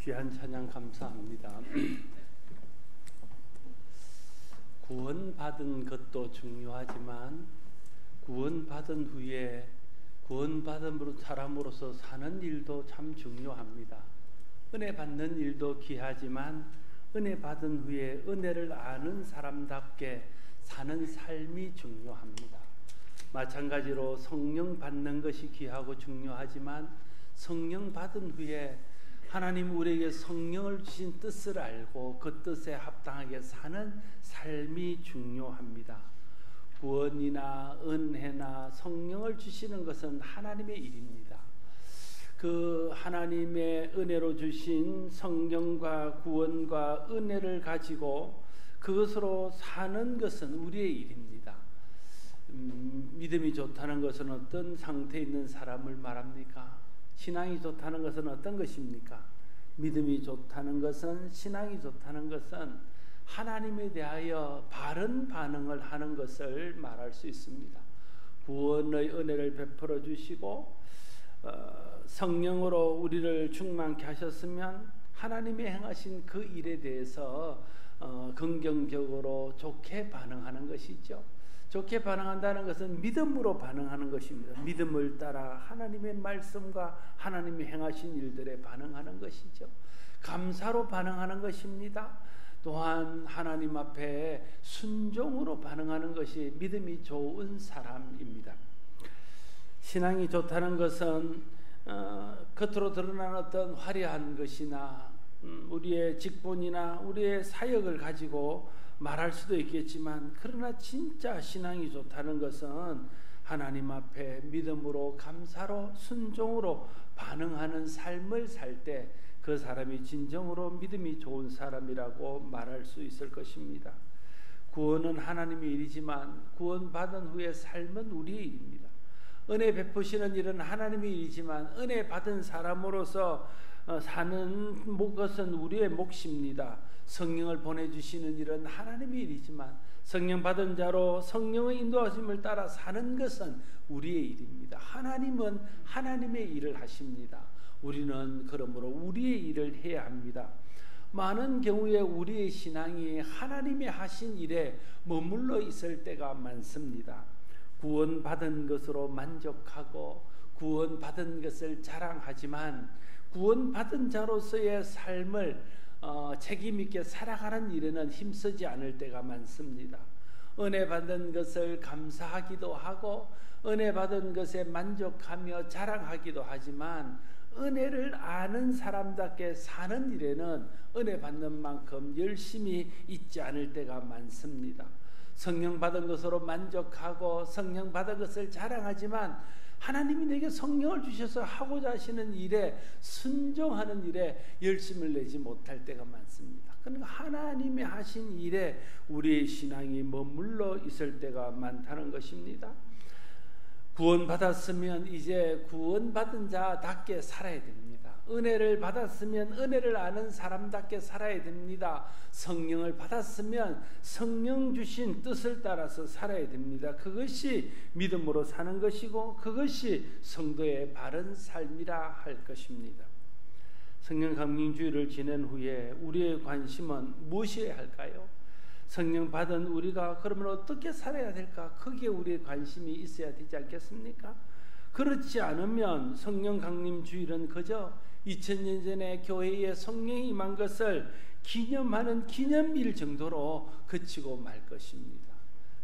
귀한 찬양 감사합니다. 구원받은 것도 중요하지만 구원받은 후에 구원받은 사람으로서 사는 일도 참 중요합니다. 은혜 받는 일도 귀하지만 은혜 받은 후에 은혜를 아는 사람답게 사는 삶이 중요합니다. 마찬가지로 성령 받는 것이 귀하고 중요하지만 성령 받은 후에 하나님 우리에게 성령을 주신 뜻을 알고 그 뜻에 합당하게 사는 삶이 중요합니다. 구원이나 은혜나 성령을 주시는 것은 하나님의 일입니다. 그 하나님의 은혜로 주신 성령과 구원과 은혜를 가지고 그것으로 사는 것은 우리의 일입니다. 믿음이 좋다는 것은 어떤 상태에 있는 사람을 말합니까? 신앙이 좋다는 것은 어떤 것입니까? 믿음이 좋다는 것은, 신앙이 좋다는 것은 하나님에 대하여 바른 반응을 하는 것을 말할 수 있습니다. 구원의 은혜를 베풀어 주시고 성령으로 우리를 충만케 하셨으면 하나님이 행하신 그 일에 대해서 긍정적으로 좋게 반응하는 것이죠. 좋게 반응한다는 것은 믿음으로 반응하는 것입니다. 믿음을 따라 하나님의 말씀과 하나님이 행하신 일들에 반응하는 것이죠. 감사로 반응하는 것입니다. 또한 하나님 앞에 순종으로 반응하는 것이 믿음이 좋은 사람입니다. 신앙이 좋다는 것은 겉으로 드러나는 어떤 화려한 것이나 우리의 직분이나 우리의 사역을 가지고 말할 수도 있겠지만, 그러나 진짜 신앙이 좋다는 것은 하나님 앞에 믿음으로 감사로 순종으로 반응하는 삶을 살 때 그 사람이 진정으로 믿음이 좋은 사람이라고 말할 수 있을 것입니다. 구원은 하나님의 일이지만 구원받은 후의 삶은 우리의 일입니다. 은혜 베푸시는 일은 하나님의 일이지만 은혜 받은 사람으로서 사는 것은 우리의 몫입니다. 성령을 보내주시는 일은 하나님의 일이지만 성령 받은 자로 성령의 인도하심을 따라 사는 것은 우리의 일입니다. 하나님은 하나님의 일을 하십니다. 우리는 그러므로 우리의 일을 해야 합니다. 많은 경우에 우리의 신앙이 하나님의 하신 일에 머물러 있을 때가 많습니다. 구원받은 것으로 만족하고 구원받은 것을 자랑하지만 구원받은 자로서의 삶을 책임있게 살아가는 일에는 힘쓰지 않을 때가 많습니다. 은혜 받은 것을 감사하기도 하고 은혜 받은 것에 만족하며 자랑하기도 하지만 은혜를 아는 사람답게 사는 일에는 은혜 받는 만큼 열심히 있지 않을 때가 많습니다. 성령 받은 것으로 만족하고 성령 받은 것을 자랑하지만 하나님이 내게 성령을 주셔서 하고자 하시는 일에 순종하는 일에 열심을 내지 못할 때가 많습니다. 그러니까 하나님이 하신 일에 우리의 신앙이 머물러 있을 때가 많다는 것입니다. 구원받았으면 이제 구원받은 자답게 살아야 됩니다. 은혜를 받았으면 은혜를 아는 사람답게 살아야 됩니다. 성령을 받았으면 성령 주신 뜻을 따라서 살아야 됩니다. 그것이 믿음으로 사는 것이고 그것이 성도의 바른 삶이라 할 것입니다. 성령 강림주의를 지낸 후에 우리의 관심은 무엇이어야 할까요? 성령 받은 우리가 그러면 어떻게 살아야 될까? 거기에 우리의 관심이 있어야 되지 않겠습니까? 그렇지 않으면 성령 강림주일은 그저 2000년 전에 교회에 성령이 임한 것을 기념하는 기념일 정도로 그치고 말 것입니다.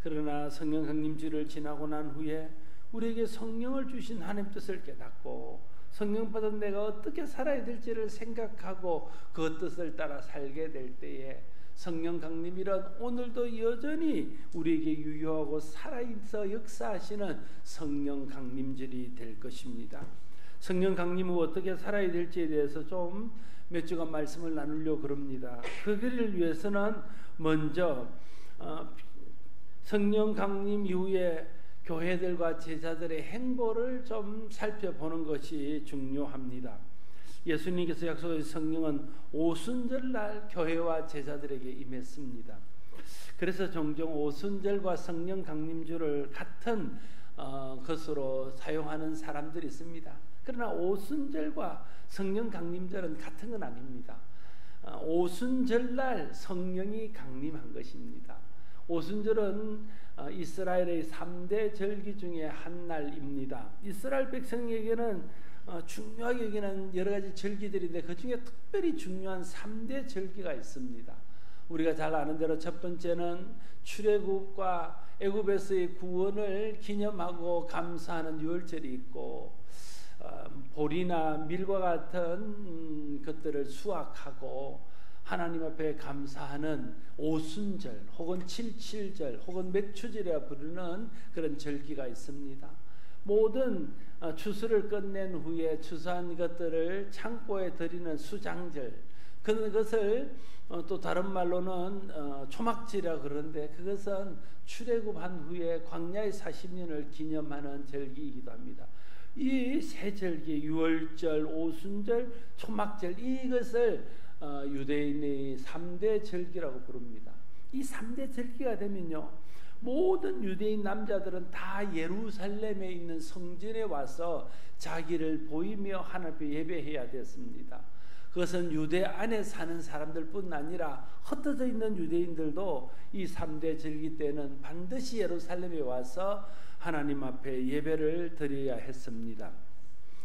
그러나 성령 강림주일을 지나고 난 후에 우리에게 성령을 주신 하나님 뜻을 깨닫고 성령 받은 내가 어떻게 살아야 될지를 생각하고 그 뜻을 따라 살게 될 때에 성령 강림일은 오늘도 여전히 우리에게 유효하고 살아있어 역사하시는 성령 강림절이 될 것입니다. 성령 강림 후 어떻게 살아야 될지에 대해서 좀 몇 주간 말씀을 나누려고 합니다. 그를 위해서는 먼저 성령 강림 이후에 교회들과 제자들의 행보를 좀 살펴보는 것이 중요합니다. 예수님께서 약속하신 성령은 오순절날 교회와 제자들에게 임했습니다. 그래서 종종 오순절과 성령 강림주를 같은 것으로 사용하는 사람들이 있습니다. 그러나 오순절과 성령 강림절은 같은 건 아닙니다. 오순절날 성령이 강림한 것입니다. 오순절은 이스라엘의 3대 절기 중에 한 날입니다. 이스라엘 백성에게는 중요하게 여기는 여러 가지 절기들인데 그 중에 특별히 중요한 3대 절기가 있습니다. 우리가 잘 아는 대로 첫 번째는 출애굽과 애굽에서의 구원을 기념하고 감사하는 유월절이 있고, 보리나 밀과 같은 것들을 수확하고 하나님 앞에 감사하는 오순절 혹은 칠칠절 혹은 맥추절이라 부르는 그런 절기가 있습니다. 모든 추수를 끝낸 후에 추수한 것들을 창고에 들이는 수장절, 그것을 또 다른 말로는 초막절이라고 그러는데, 그것은 출애굽한 후에 광야의 40년을 기념하는 절기이기도 합니다. 이 세 절기, 유월절, 오순절, 초막절, 이것을 유대인의 3대 절기라고 부릅니다. 이 3대 절기가 되면요, 모든 유대인 남자들은 다 예루살렘에 있는 성전에 와서 자기를 보이며 하나님 앞에 예배해야 됐습니다. 그것은 유대 안에 사는 사람들뿐 아니라 흩어져 있는 유대인들도 이 3대 절기 때는 반드시 예루살렘에 와서 하나님 앞에 예배를 드려야 했습니다.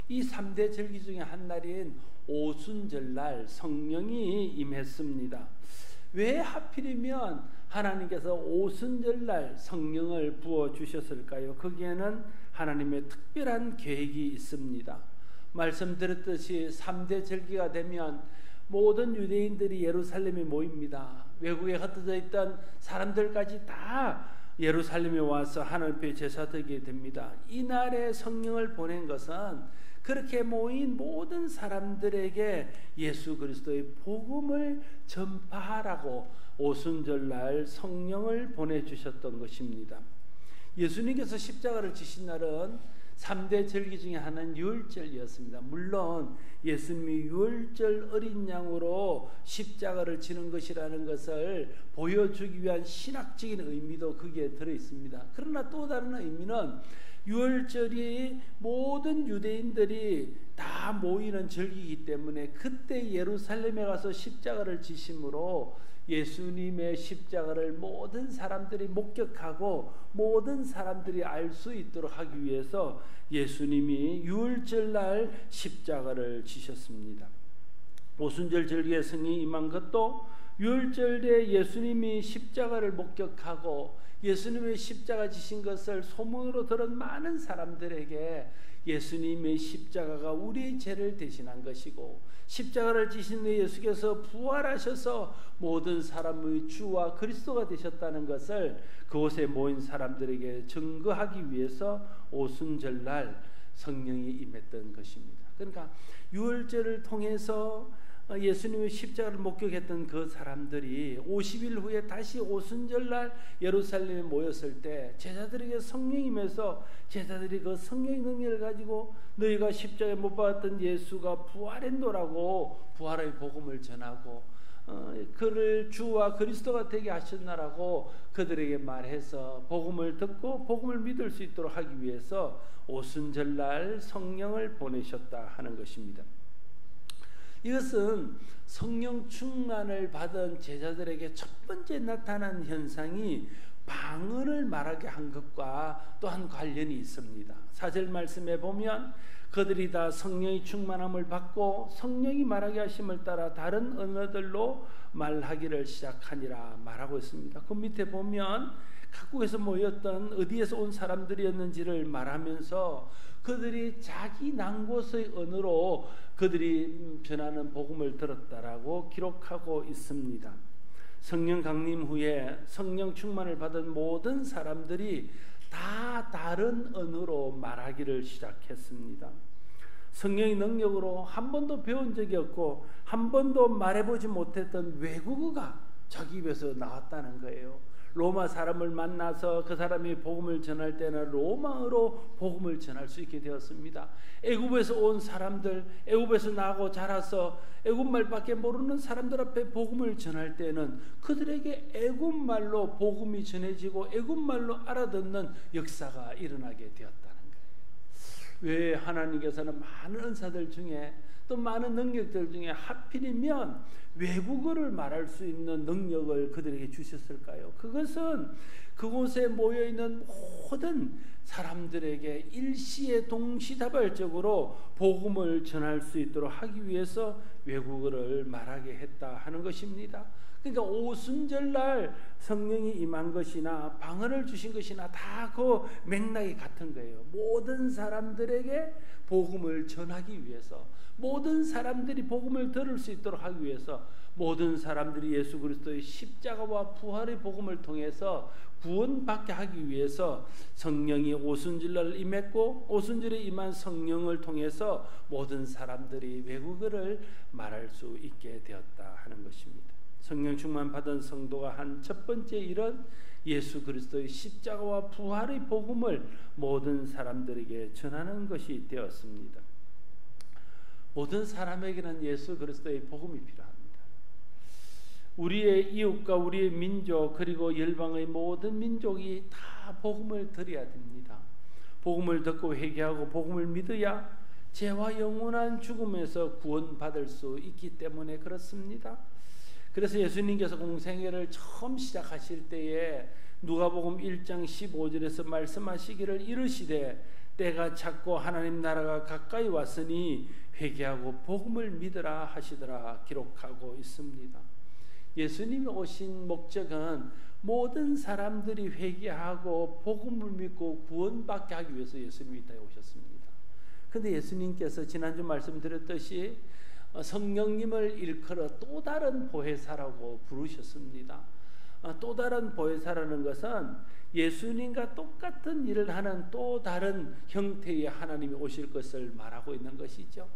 이 3대 절기 중에 한 날인 오순절날 성령이 임했습니다. 왜 하필이면 하나님께서 오순절날 성령을 부어주셨을까요? 거기에는 하나님의 특별한 계획이 있습니다. 말씀드렸듯이 3대 절기가 되면 모든 유대인들이 예루살렘에 모입니다. 외국에 흩어져 있던 사람들까지 다 예루살렘에 와서 하나님 앞에 제사드리게 됩니다. 이날에 성령을 보낸 것은 그렇게 모인 모든 사람들에게 예수 그리스도의 복음을 전파하라고 오순절날 성령을 보내주셨던 것입니다. 예수님께서 십자가를 지신 날은 3대 절기 중에 하나는 유월절이었습니다. 물론 예수님이 유월절 어린 양으로 십자가를 지는 것이라는 것을 보여주기 위한 신학적인 의미도 거기에 들어있습니다. 그러나 또 다른 의미는 유월절이 모든 유대인들이 다 모이는 절기이기 때문에 그때 예루살렘에 가서 십자가를 지심으로 예수님의 십자가를 모든 사람들이 목격하고 모든 사람들이 알 수 있도록 하기 위해서 예수님이 유월절날 십자가를 지셨습니다. 오순절 절기에 성령이 임한 것도 유월절에 예수님이 십자가를 목격하고 예수님의 십자가 지신 것을 소문으로 들은 많은 사람들에게 예수님의 십자가가 우리의 죄를 대신한 것이고, 십자가를 지신 후에 예수께서 부활하셔서 모든 사람의 주와 그리스도가 되셨다는 것을 그곳에 모인 사람들에게 증거하기 위해서 오순절날 성령이 임했던 것입니다. 그러니까 유월절을 통해서 예수님의 십자가를 목격했던 그 사람들이 50일 후에 다시 오순절날 예루살렘에 모였을 때 제자들에게 성령이 임해서 제자들이 그 성령의 능력을 가지고 너희가 십자가에 못 박았던 예수가 부활했노라고 부활의 복음을 전하고 그를 주와 그리스도가 되게 하셨나라고 그들에게 말해서 복음을 듣고 복음을 믿을 수 있도록 하기 위해서 오순절날 성령을 보내셨다 하는 것입니다. 이것은 성령 충만을 받은 제자들에게 첫 번째 나타난 현상이 방언을 말하게 한 것과 또한 관련이 있습니다. 4절 말씀에 보면 그들이 다 성령의 충만함을 받고 성령이 말하게 하심을 따라 다른 언어들로 말하기를 시작하니라 말하고 있습니다. 그 밑에 보면 각국에서 모였던 어디에서 온 사람들이었는지를 말하면서 그들이 자기 난곳의 언어로 그들이 전하는 복음을 들었다라고 기록하고 있습니다. 성령 강림 후에 성령 충만을 받은 모든 사람들이 다 다른 언어로 말하기를 시작했습니다. 성령의 능력으로 한 번도 배운 적이 없고 한 번도 말해보지 못했던 외국어가 자기 입에서 나왔다는 거예요. 로마 사람을 만나서 그 사람이 복음을 전할 때는 로마어로 복음을 전할 수 있게 되었습니다. 애굽에서 온 사람들, 애굽에서 나고 자라서 애굽말밖에 모르는 사람들 앞에 복음을 전할 때는 그들에게 애굽말로 복음이 전해지고 애굽말로 알아듣는 역사가 일어나게 되었다는 거예요. 왜 하나님께서는 많은 은사들 중에 또 많은 능력들 중에 하필이면 외국어를 말할 수 있는 능력을 그들에게 주셨을까요? 그것은 그곳에 모여있는 모든 사람들에게 일시에 동시다발적으로 복음을 전할 수 있도록 하기 위해서 외국어를 말하게 했다 하는 것입니다. 그러니까 오순절날 성령이 임한 것이나 방언을 주신 것이나 다 그 맥락이 같은 거예요. 모든 사람들에게 복음을 전하기 위해서, 모든 사람들이 복음을 들을 수 있도록 하기 위해서, 모든 사람들이 예수 그리스도의 십자가와 부활의 복음을 통해서 구원받게 하기 위해서 성령이 오순절날 임했고, 오순절에 임한 성령을 통해서 모든 사람들이 외국어를 말할 수 있게 되었다 하는 것입니다. 성령 충만 받은 성도가 한 첫 번째 일은 예수 그리스도의 십자가와 부활의 복음을 모든 사람들에게 전하는 것이 되었습니다. 모든 사람에게는 예수 그리스도의 복음이 필요합니다. 우리의 이웃과 우리의 민족 그리고 열방의 모든 민족이 다 복음을 들어야 됩니다. 복음을 듣고 회개하고 복음을 믿어야 죄와 영원한 죽음에서 구원받을 수 있기 때문에 그렇습니다. 그래서 예수님께서 공생애를 처음 시작하실 때에 누가복음 1장 15절에서 말씀하시기를 이르시되 때가 찼고 하나님 나라가 가까이 왔으니 회개하고 복음을 믿으라 하시더라 기록하고 있습니다. 예수님이 오신 목적은 모든 사람들이 회개하고 복음을 믿고 구원받게 하기 위해서 예수님이 이 땅에 오셨습니다. 그런데 예수님께서 지난주 말씀드렸듯이 성령님을 일컬어 또 다른 보혜사라고 부르셨습니다. 또 다른 보혜사라는 것은 예수님과 똑같은 일을 하는 또 다른 형태의 하나님이 오실 것을 말하고 있는 것이죠.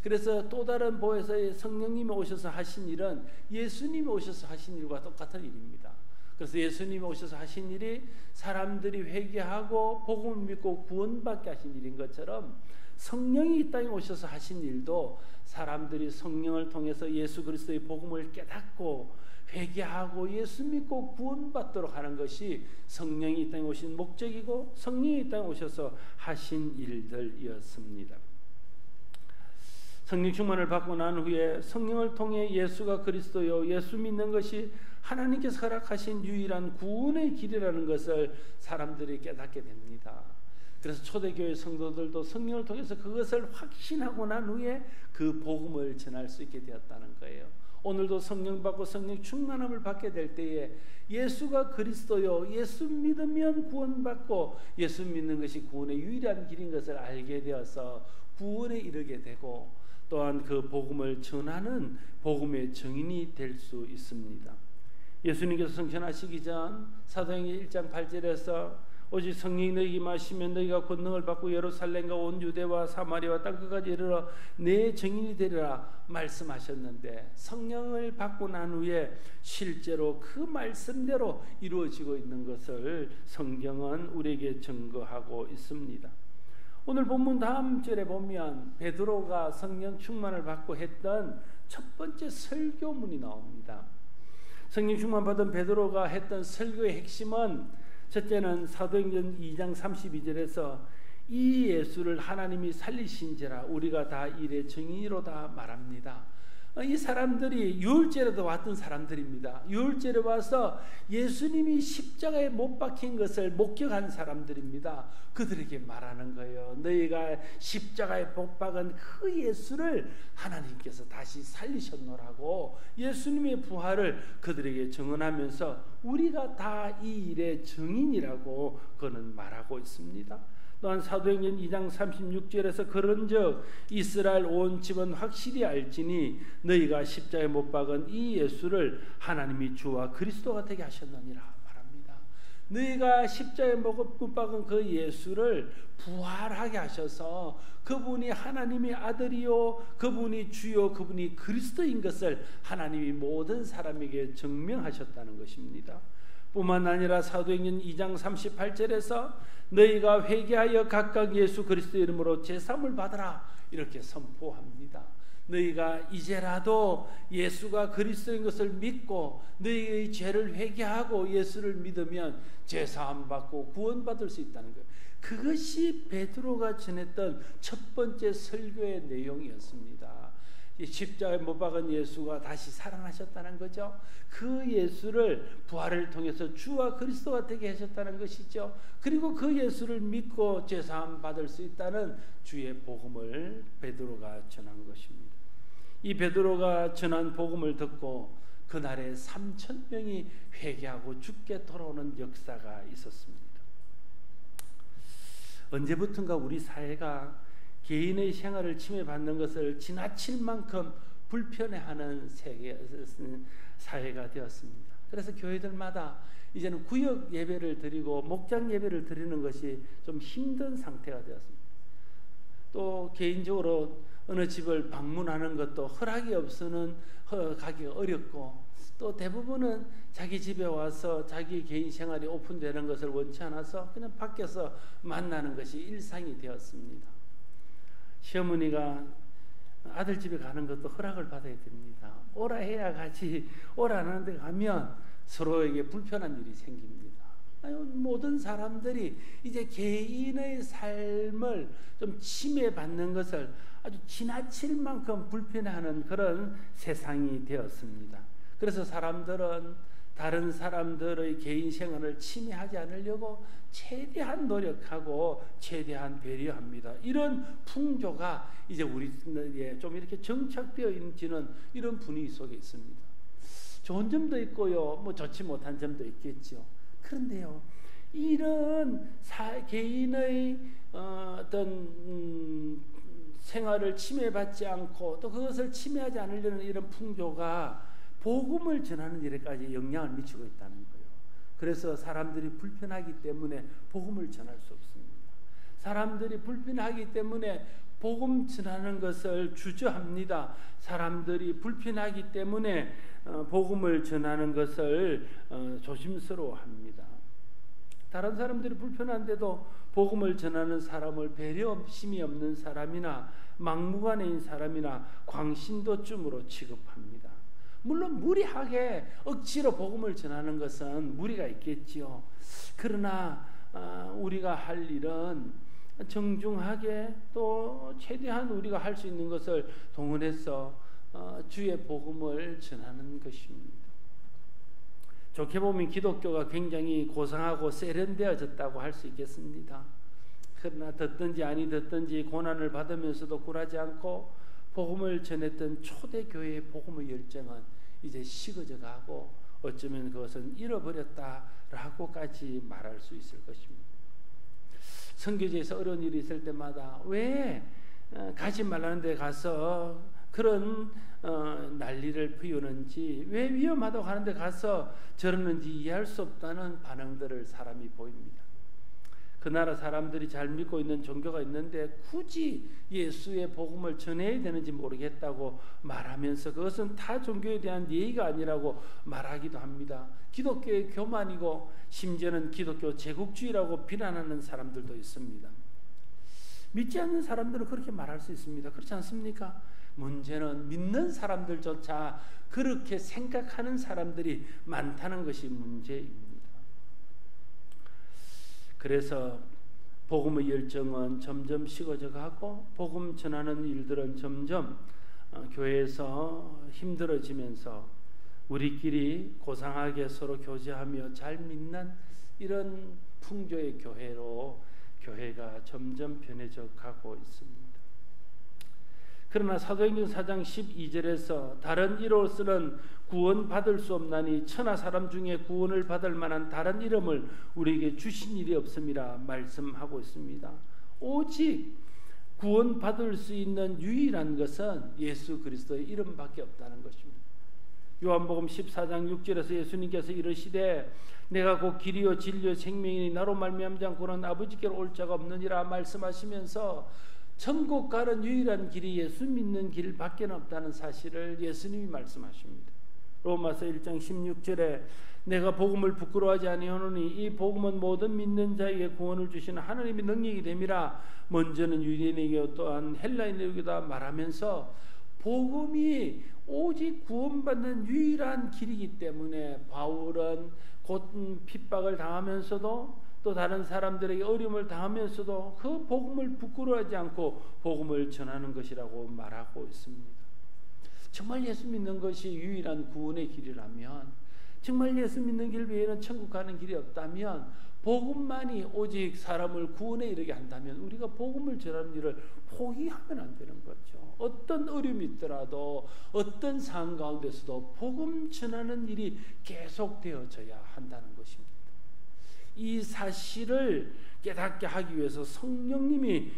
그래서 또 다른 보혜사의 성령님이 오셔서 하신 일은 예수님이 오셔서 하신 일과 똑같은 일입니다. 그래서 예수님이 오셔서 하신 일이 사람들이 회개하고 복음을 믿고 구원받게 하신 일인 것처럼 성령이 이 땅에 오셔서 하신 일도 사람들이 성령을 통해서 예수 그리스도의 복음을 깨닫고 회개하고 예수 믿고 구원받도록 하는 것이 성령이 이 땅에 오신 목적이고 성령이 이 땅에 오셔서 하신 일들이었습니다. 성령 충만을 받고 난 후에 성령을 통해 예수가 그리스도요, 예수 믿는 것이 하나님께서 허락하신 유일한 구원의 길이라는 것을 사람들이 깨닫게 됩니다. 그래서 초대교회 성도들도 성령을 통해서 그것을 확신하고 난 후에 그 복음을 전할 수 있게 되었다는 거예요. 오늘도 성령 받고 성령 충만함을 받게 될 때에 예수가 그리스도요, 예수 믿으면 구원받고 예수 믿는 것이 구원의 유일한 길인 것을 알게 되어서 구원에 이르게 되고 또한 그 복음을 전하는 복음의 증인이 될 수 있습니다. 예수님께서 성천하시기 전 사도행전 1장 8절에서 오직 성령이 너희에게 임하시면 너희가 권능을 받고 예루살렘과 온 유대와 사마리아와 땅끝까지 이르러 내 증인이 되리라 말씀하셨는데, 성령을 받고 난 후에 실제로 그 말씀대로 이루어지고 있는 것을 성경은 우리에게 증거하고 있습니다. 오늘 본문 다음 절에 보면 베드로가 성령 충만을 받고 했던 첫 번째 설교문이 나옵니다. 성령 충만 받은 베드로가 했던 설교의 핵심은 첫째는 사도행전 2장 32절에서 이 예수를 하나님이 살리신지라 우리가 다 일의 증인이로다 말합니다. 이 사람들이 유월절에도 왔던 사람들입니다. 유월절에 와서 예수님이 십자가에 못 박힌 것을 목격한 사람들입니다. 그들에게 말하는 거예요. 너희가 십자가에 못 박은 그 예수를 하나님께서 다시 살리셨노라고 예수님의 부활을 그들에게 증언하면서 우리가 다 이 일의 증인이라고 그는 말하고 있습니다. 또한 사도행전 2장 36절에서 그런즉 이스라엘 온 집은 확실히 알지니 너희가 십자가에 못 박은 이 예수를 하나님이 주와 그리스도가 되게 하셨느니라 말합니다. 너희가 십자가에 못 박은 그 예수를 부활하게 하셔서 그분이 하나님의 아들이요 그분이 주요 그분이 그리스도인 것을 하나님이 모든 사람에게 증명하셨다는 것입니다. 뿐만 아니라 사도행전 2장 38절에서 너희가 회개하여 각각 예수 그리스도 이름으로 제사함을 받으라 이렇게 선포합니다. 너희가 이제라도 예수가 그리스도인 것을 믿고 너희의 죄를 회개하고 예수를 믿으면 제사함 받고 구원받을 수 있다는 거예요. 그것이 베드로가 전했던 첫 번째 설교의 내용이었습니다. 십자가에 못 박은 예수가 다시 살아나셨다는 거죠. 그 예수를 부활을 통해서 주와 그리스도가 되게 하셨다는 것이죠. 그리고 그 예수를 믿고 죄사함 받을 수 있다는 주의 복음을 베드로가 전한 것입니다. 이 베드로가 전한 복음을 듣고 그날에 3,000명이 회개하고 죽게 돌아오는 역사가 있었습니다. 언제부턴가 우리 사회가 개인의 생활을 침해받는 것을 지나칠 만큼 불편해하는 사회가 되었습니다. 그래서 교회들마다 이제는 구역 예배를 드리고 목장 예배를 드리는 것이 좀 힘든 상태가 되었습니다. 또 개인적으로 어느 집을 방문하는 것도 허락이 없으면 가기가 어렵고, 또 대부분은 자기 집에 와서 자기 개인 생활이 오픈되는 것을 원치 않아서 그냥 밖에서 만나는 것이 일상이 되었습니다. 시어머니가 아들 집에 가는 것도 허락을 받아야 됩니다. 오라 해야 가지, 오라 안 하는데 가면 서로에게 불편한 일이 생깁니다. 모든 사람들이 이제 개인의 삶을 좀 침해받는 것을 아주 지나칠 만큼 불편해하는 그런 세상이 되었습니다. 그래서 사람들은 다른 사람들의 개인 생활을 침해하지 않으려고 최대한 노력하고 최대한 배려합니다. 이런 풍조가 이제 우리에 좀 이렇게 정착되어 있는 이런 분위기 속에 있습니다. 좋은 점도 있고요, 뭐 좋지 못한 점도 있겠죠. 그런데요, 이런 개인의 어떤 생활을 침해받지 않고 또 그것을 침해하지 않으려는 이런 풍조가 복음을 전하는 일에까지 영향을 미치고 있다는 거예요. 그래서 사람들이 불편하기 때문에 복음을 전할 수 없습니다. 사람들이 불편하기 때문에 복음 전하는 것을 주저합니다. 사람들이 불편하기 때문에 복음을 전하는 것을 조심스러워합니다. 다른 사람들이 불편한데도 복음을 전하는 사람을 배려심이 없는 사람이나 막무가내인 사람이나 광신도쯤으로 취급합니다. 물론 무리하게 억지로 복음을 전하는 것은 무리가 있겠지요. 그러나 우리가 할 일은 정중하게 또 최대한 우리가 할 수 있는 것을 동원해서 주의 복음을 전하는 것입니다. 좋게 보면 기독교가 굉장히 고상하고 세련되어졌다고 할 수 있겠습니다. 그러나 듣든지 아니 듣든지 고난을 받으면서도 굴하지 않고 복음을 전했던 초대교회의 복음의 열정은 이제 식어져 가고 어쩌면 그것은 잃어버렸다라고까지 말할 수 있을 것입니다. 선교지에서 어려운 일이 있을 때마다 왜 가지 말라는 데 가서 그런 난리를 피우는지, 왜 위험하다고 하는데 가서 저러는지 이해할 수 없다는 반응들을 사람이 보입니다. 그 나라 사람들이 잘 믿고 있는 종교가 있는데 굳이 예수의 복음을 전해야 되는지 모르겠다고 말하면서 그것은 타 종교에 대한 예의가 아니라고 말하기도 합니다. 기독교의 교만이고 심지어는 기독교 제국주의라고 비난하는 사람들도 있습니다. 믿지 않는 사람들은 그렇게 말할 수 있습니다. 그렇지 않습니까? 문제는 믿는 사람들조차 그렇게 생각하는 사람들이 많다는 것이 문제입니다. 그래서 복음의 열정은 점점 식어져 가고 복음 전하는 일들은 점점 교회에서 힘들어지면서 우리끼리 고상하게 서로 교제하며 잘 믿는 이런 풍조의 교회로 교회가 점점 변해져 가고 있습니다. 그러나 사도행전 4장 12절에서 다른 이로서는 구원받을 수 없나니 천하 사람 중에 구원을 받을 만한 다른 이름을 우리에게 주신 일이 없음이라 말씀하고 있습니다. 오직 구원받을 수 있는 유일한 것은 예수 그리스도의 이름밖에 없다는 것입니다. 요한복음 14장 6절에서 예수님께서 이르시되 내가 곧 길이요 진리요 생명이니 나로 말미암지 않고는 아버지께로 올 자가 없느니라 말씀하시면서 천국 가는 유일한 길이 예수 믿는 길밖에 없다는 사실을 예수님이 말씀하십니다. 로마서 1장 16절에 내가 복음을 부끄러워하지 아니하노니 이 복음은 모든 믿는 자에게 구원을 주시는 하나님의 능력이 됨이라 먼저는 유대인에게 또한 헬라인에게다 말하면서 복음이 오직 구원받는 유일한 길이기 때문에 바울은 곧 핍박을 당하면서도 또 다른 사람들에게 어려움을 당하면서도 그 복음을 부끄러워하지 않고 복음을 전하는 것이라고 말하고 있습니다. 정말 예수 믿는 것이 유일한 구원의 길이라면, 정말 예수 믿는 길 외에는 천국 가는 길이 없다면, 복음만이 오직 사람을 구원에 이르게 한다면 우리가 복음을 전하는 일을 포기하면 안 되는 거죠. 어떤 어려움이 있더라도 어떤 상황 가운데서도 복음 전하는 일이 계속되어져야 한다는 것입니다. 이 사실을 깨닫게 하기 위해서 성령님이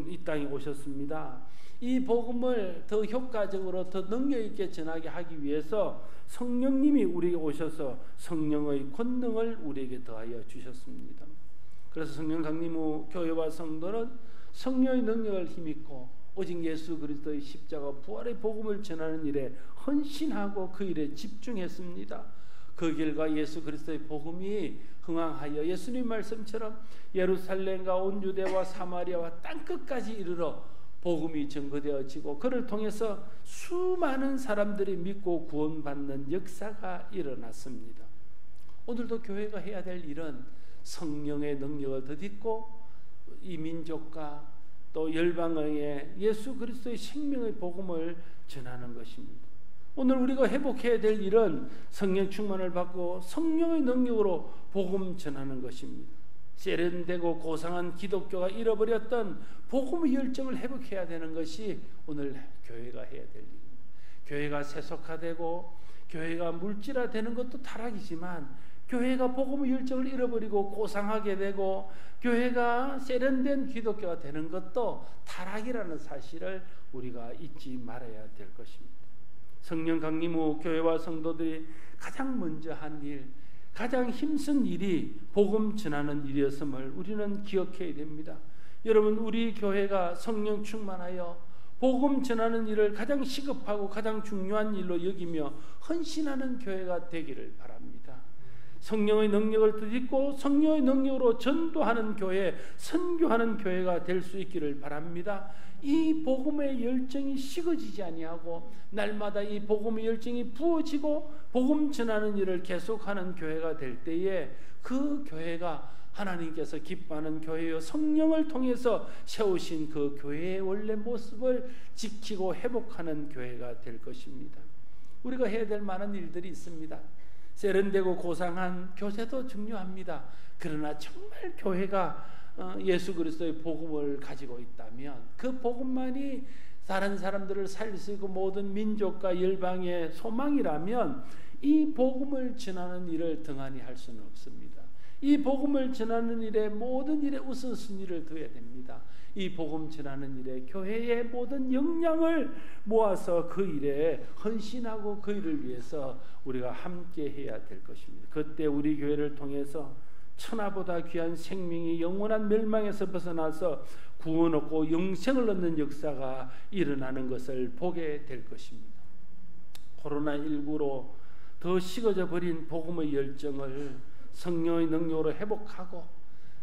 이 땅에 오셨습니다. 이 복음을 더 효과적으로 더 능력 있게 전하게 하기 위해서 성령님이 우리에게 오셔서 성령의 권능을 우리에게 더하여 주셨습니다. 그래서 성령 강림 후 교회와 성도는 성령의 능력을 힘입고 오직 예수 그리스도의 십자가 부활의 복음을 전하는 일에 헌신하고 그 일에 집중했습니다. 그 길과 예수 그리스도의 복음이 흥황하여 예수님 말씀처럼 예루살렘과 온 유대와 사마리아와 땅끝까지 이르러 복음이 증거되어지고 그를 통해서 수많은 사람들이 믿고 구원받는 역사가 일어났습니다. 오늘도 교회가 해야 될 일은 성령의 능력을 덧입고 이 민족과 또 열방에 예수 그리스도의 생명의 복음을 전하는 것입니다. 오늘 우리가 회복해야 될 일은 성령 충만을 받고 성령의 능력으로 복음 전하는 것입니다. 세련되고 고상한 기독교가 잃어버렸던 복음의 열정을 회복해야 되는 것이 오늘 교회가 해야 될 일입니다. 교회가 세속화되고 교회가 물질화되는 것도 타락이지만 교회가 복음의 열정을 잃어버리고 고상하게 되고 교회가 세련된 기독교가 되는 것도 타락이라는 사실을 우리가 잊지 말아야 될 것입니다. 성령 강림 후 교회와 성도들이 가장 먼저 한 일, 가장 힘쓴 일이 복음 전하는 일이었음을 우리는 기억해야 됩니다. 여러분, 우리 교회가 성령 충만하여 복음 전하는 일을 가장 시급하고 가장 중요한 일로 여기며 헌신하는 교회가 되기를 바랍니다. 성령의 능력을 덧입고 성령의 능력으로 전도하는 교회, 선교하는 교회가 될 수 있기를 바랍니다. 이 복음의 열정이 식어지지 아니하고 날마다 이 복음의 열정이 부어지고 복음 전하는 일을 계속하는 교회가 될 때에 그 교회가 하나님께서 기뻐하는 교회요 성령을 통해서 세우신 그 교회의 원래 모습을 지키고 회복하는 교회가 될 것입니다. 우리가 해야 될 많은 일들이 있습니다. 세련되고 고상한 교제도 중요합니다. 그러나 정말 교회가 예수 그리스도의 복음을 가지고 있다면 그 복음만이 다른 사람들을 살릴 수 있고 모든 민족과 열방의 소망이라면 이 복음을 전하는 일을 등한히 할 수는 없습니다. 이 복음을 전하는 일에 모든 일에 우선순위를 둬야 됩니다. 이 복음 전하는 일에 교회의 모든 역량을 모아서 그 일에 헌신하고 그 일을 위해서 우리가 함께 해야 될 것입니다. 그때 우리 교회를 통해서 천하보다 귀한 생명이 영원한 멸망에서 벗어나서 구원 얻고 영생을 얻는 역사가 일어나는 것을 보게 될 것입니다. 코로나19로 더 식어져 버린 복음의 열정을 성령의 능력으로 회복하고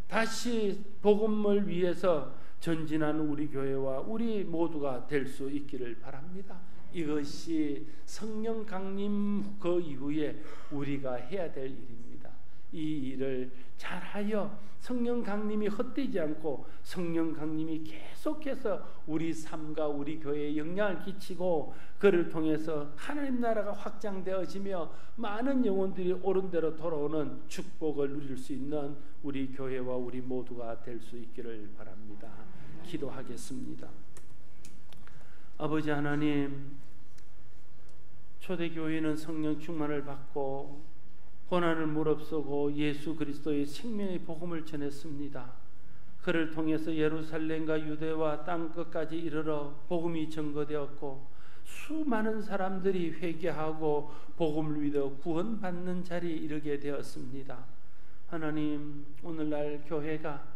다시 복음을 위해서 전진하는 우리 교회와 우리 모두가 될 수 있기를 바랍니다. 이것이 성령 강림 그 이후에 우리가 해야 될 일입니다. 이 일을 잘하여 성령 강림이 헛되지 않고 성령 강림이 계속해서 우리 삶과 우리 교회에 영향을 끼치고 그를 통해서 하나님 나라가 확장되어지며 많은 영혼들이 옳은 대로 돌아오는 축복을 누릴 수 있는 우리 교회와 우리 모두가 될 수 있기를 바랍니다. 기도하겠습니다. 아버지 하나님, 초대교회는 성령 충만을 받고 고난을 무릅쓰고 예수 그리스도의 생명의 복음을 전했습니다. 그를 통해서 예루살렘과 유대와 땅끝까지 이르러 복음이 증거되었고 수많은 사람들이 회개하고 복음을 믿어 구원받는 자리에 이르게 되었습니다. 하나님, 오늘날 교회가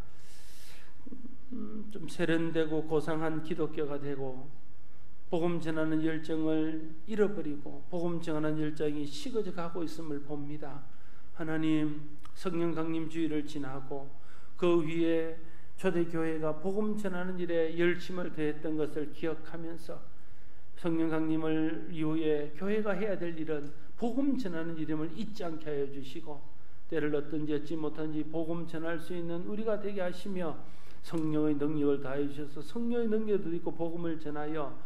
좀 세련되고 고상한 기독교가 되고 복음 전하는 열정을 잃어버리고 복음 전하는 열정이 식어져 가고 있음을 봅니다. 하나님, 성령 강림 주의를 지나고 그 위에 초대교회가 복음 전하는 일에 열심을 더했던 것을 기억하면서 성령 강림을 이후에 교회가 해야 될 일은 복음 전하는 일임을 잊지 않게 하여 주시고 때를 어떤지 얻지 못한지 복음 전할 수 있는 우리가 되게 하시며 성령의 능력을 다해 주셔서 성령의 능력도 있고 복음을 전하여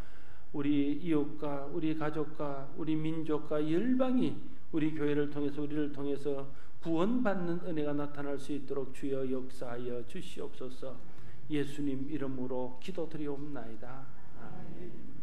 우리 이웃과 우리 가족과 우리 민족과 열방이 우리 교회를 통해서 우리를 통해서 구원받는 은혜가 나타날 수 있도록 주여 역사하여 주시옵소서. 예수님 이름으로 기도드리옵나이다. 아멘.